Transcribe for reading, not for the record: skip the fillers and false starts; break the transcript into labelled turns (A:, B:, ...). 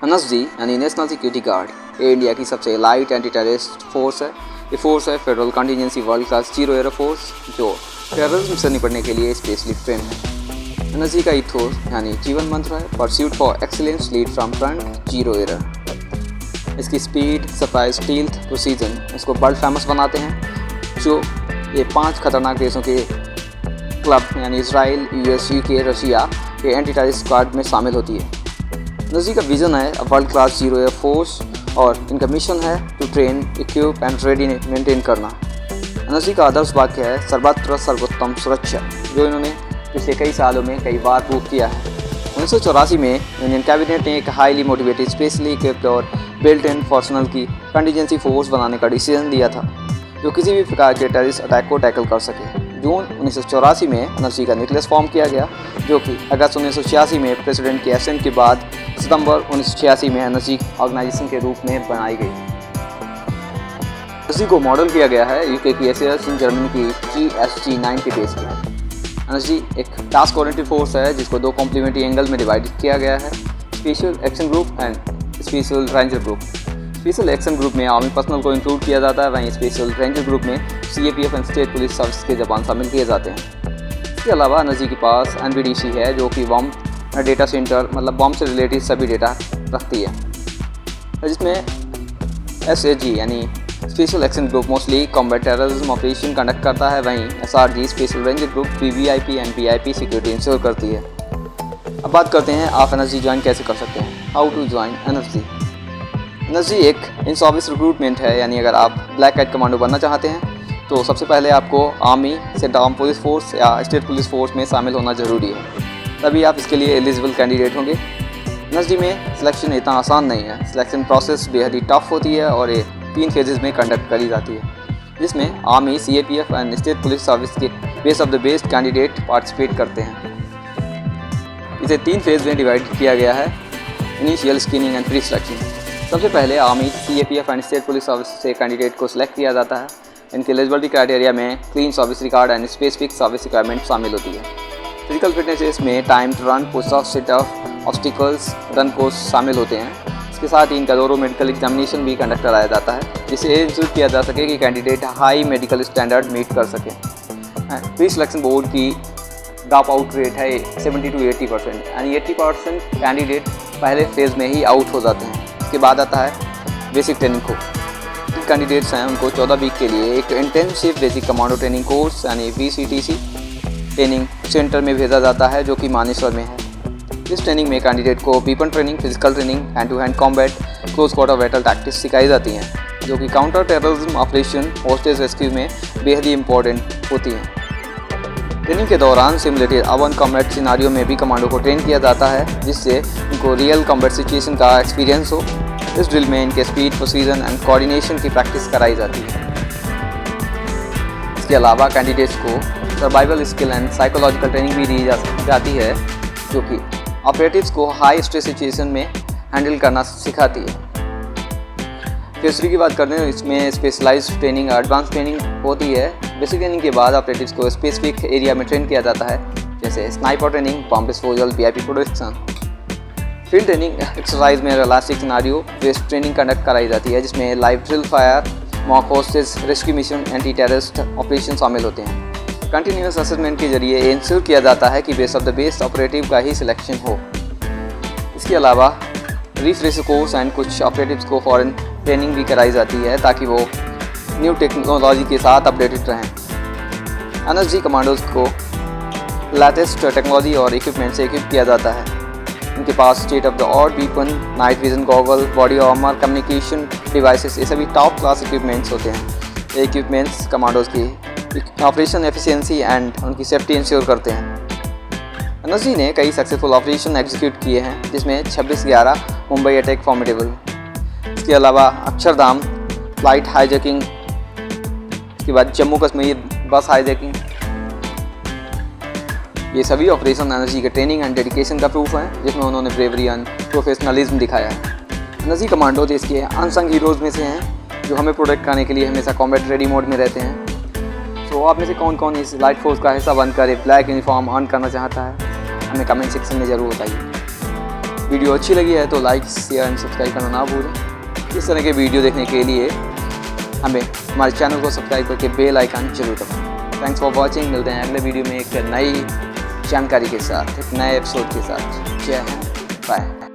A: NSG यानी national security guard, ये India की सबसे लाइट एंटी टेररिस्ट फोर्स है। ये फोर्स है federal contingency world class zero air force जो टेररिज्म से निपटने के लिए स्पेशली ट्रेन है। एनएसजी का इथोस यानी जीवन मंत्र है pursuit for excellence lead from front zero error. इसकी स्पीड, सरप्राइज, स्टील्थ, प्रोसीजन इसको वर्ल्ड फेमस बनाते हैं, जो ये 5 खतरनाक देशों के क्लब यानी इसराइल, यूएस, यूके, रशिया के एंटी टेररिस्ट गार्ड में शामिल होती है। एनएसजी का विजन है world class zero air force और इनका मिशन है to train, equip and ready maintain करना। एनएसजी का आदर्श वाक्य है सर्वत्र सर्वोत्तम सुरक्षा, जो इन्होंने पिछले कई सालों में कई बार प्रूव किया है। 1984 में यूनियन कैबिनेट ने एक हाईली मोटिवेटेड, स्पेशली इक्विप्ड और बिल्ट इन पर्सनल की कंटिजेंसी फोर्स बनाने का डिसीजन लिया था, जो किसी भी प्रकार के टेररिस्ट अटैक को टैकल कर सके। जून 1984 में एनएसजी का न्यूक्लियस फॉर्म किया गया, जो कि अगस्त 1986 में प्रेसिडेंट के एसेंट के बाद सितंबर 1986 में एनएसजी ऑर्गेनाइजेशन के रूप में बनाई गई। एनएसजी को मॉडल किया गया है यूके की एसएस इन जर्मनी की GSG-9 के बेस पर। एनएसजी एक टास्क ओरिएंटेड फोर्स है जिसको 2 कॉम्प्लीमेंट्री एंगल में डिवाइड किया गया है, special action group and special ranger group. Special action group में आर्मी पर्सनल को इंक्लूड किया जाता है, वहीं स्पेशल रेंजर ग्रुप में CAPF and state police service के जवान शामिल किए जाते हैं। इसके अलावा एनएसजी के पास NBDC है, जो कि बॉम्ब डेटा सेंटर मतलब बॉम्ब से रिलेटेड सभी डेटा रखती है, जिसमें SAG यानी special action group mostly combat terrorism operation conduct करता है, वहीं SRG special ranger group VVIP and VIP security ensure करती है। अब बात करते हैं आप एनएसजी ज्वाइन कैसे कर सकते हैं। How to join NSG. NSG एक इन सर्विस रिक्रूटमेंट है, यानी अगर आप ब्लैक हैट कमांडो बनना चाहते हैं तो सबसे पहले आपको army, central arm police force या स्टेट पुलिस फोर्स में शामिल होना ज़रूरी है, तभी आप इसके लिए एलिजिबल कैंडिडेट होंगे। एनएसजी में सिलेक्शन इतना आसान नहीं है, सिलेक्शन प्रोसेस बेहद ही टफ होती है और ये 3 फेजेज़ में कंडक्ट करी जाती है, जिसमें army, CAPF and state police service के best of the best candidate participate करते हैं। इसे 3 फेज में डिवाइड किया गया है, initial, screening and pre selection. सबसे पहले army, CAPF and state police service से कैंडिडेट को सिलेक्ट किया जाता है। इनके एलिजिबिलिटी क्राइटेरिया में clean service record and specific service requirement शामिल होती है। फिजिकल फिटनेस इसमें time to run, push off, sit off, obstacles, run course शामिल होते हैं। इसके साथ ही इनका दोनों मेडिकल एग्जामिनेशन भी कंडक्ट कराया जाता है, जिससे इंश्योर किया जा सके कि candidate high medical standard meet कर सके। प्री सिलेक्शन बोर्ड की ड्रॉप आउट रेट है 70 to 80%, यानी 80% कैंडिडेट पहले फेज़ में ही आउट हो जाते हैं। इसके बाद आता है बेसिक ट्रेनिंग कोर्स। कैंडिडेट्स हैं उनको 14 वीक के लिए एक intensive basic commando training course यानी VCTC ट्रेनिंग सेंटर में भेजा जाता है, जो कि मानेसर में है। इस ट्रेनिंग में कैंडिडेट को weapon training, physical training, hand to hand combat, close quarter battle tactics सिखाई जाती हैं, जो कि counter terrorism operation, hostage rescue में बेहद ही इंपॉर्टेंट होती हैं। ट्रेनिंग के दौरान सिमुलेटेड अर्बन कॉम्बैट सिनारियो में भी कमांडो को ट्रेन किया जाता है, जिससे उनको रियल कॉम्बैट सिचुएशन का एक्सपीरियंस हो। इस ड्रिल में इनके स्पीड, प्रोसीजन एंड कोऑर्डिनेशन की प्रैक्टिस कराई जाती है। इसके अलावा कैंडिडेट्स को survival skill and psychological training भी दी जाती है, जो कि ऑपरेटिव्स को हाई स्ट्रेस सिचुएशन में हैंडल करना सिखाती है। फेज 3 की बात करते हैं, इसमें स्पेशलाइज्ड ट्रेनिंग, एडवांस ट्रेनिंग होती है। बेसिक ट्रेनिंग के बाद ऑपरेटिव्स को स्पेसिफिक एरिया में ट्रेन किया जाता है, जैसे sniper training, bomb disposal, VIP protection. Field training exercise में realistic scenario based training conduct कराई जाती है, जिसमें live drill, fire, mock hostage rescue mission, anti terrorist operation शामिल होते हैं। कंटिन्यूस असेसमेंट के जरिए इंश्योर किया जाता है कि best of the best operative का ही सिलेक्शन हो। इसके अलावा रिफ्रेशर कोर्स एंड कुछ ऑपरेटिव्स को फॉरेन ट्रेनिंग भी कराई जाती है, ताकि वो न्यू टेक्नोलॉजी के साथ अपडेटेड रहें। एनएसजी कमांडोज को लेटेस्ट टेक्नोलॉजी और इक्विपमेंट से इक्विप किया जाता है। इनके पास state of the art weapon, night vision goggle, body armour, communication devices, ये सभी टॉप क्लास इक्विपमेंट्स होते हैं। ये इक्विपमेंट्स कमांडोज की ऑपरेशन एफिशिएंसी एंड उनकी सेफ्टी इंश्योर करते हैं। एनएसजी ने कई सक्सेसफुल ऑपरेशन एग्जीक्यूट किए हैं, जिसमें 26/11 मुंबई अटैक फॉर्मिडेबल, इसके अलावा अक्षरधाम फ्लाइट हाईजैकिंग, इसके बाद जम्मू कश्मीर बस हाईजैकिंग, ये सभी ऑपरेशन एनएसजी के ट्रेनिंग एंड डेडिकेशन का प्रूफ है, जिसमें उन्होंने ब्रेवरी एंड प्रोफेशनलिज्म दिखाया है। एनएसजी कमांडो देश के अनसंग हीरोज़ में से हैं, जो हमें प्रोटेक्ट करने के लिए हमेशा कॉम्बैट रेडी मोड में रहते हैं। तो आप में से कौन कौन इस लाइट फोर्स का हिस्सा बनकर एक ब्लैक यूनिफॉर्म अर्न करना चाहता है, हमें कमेंट सेक्शन में ज़रूर बताइए। वीडियो अच्छी लगी है तो लाइक शेयर एंड सब्सक्राइब करना ना भूलें। इस तरह के वीडियो देखने के लिए हमें हमारे चैनल को सब्सक्राइब करके बेल आइकन जरूर दबाएं। Thanks for watching. मिलते हैं अगले वीडियो में एक नई जानकारी के साथ, एक नए एपिसोड के साथ। जय हिंद, बाय।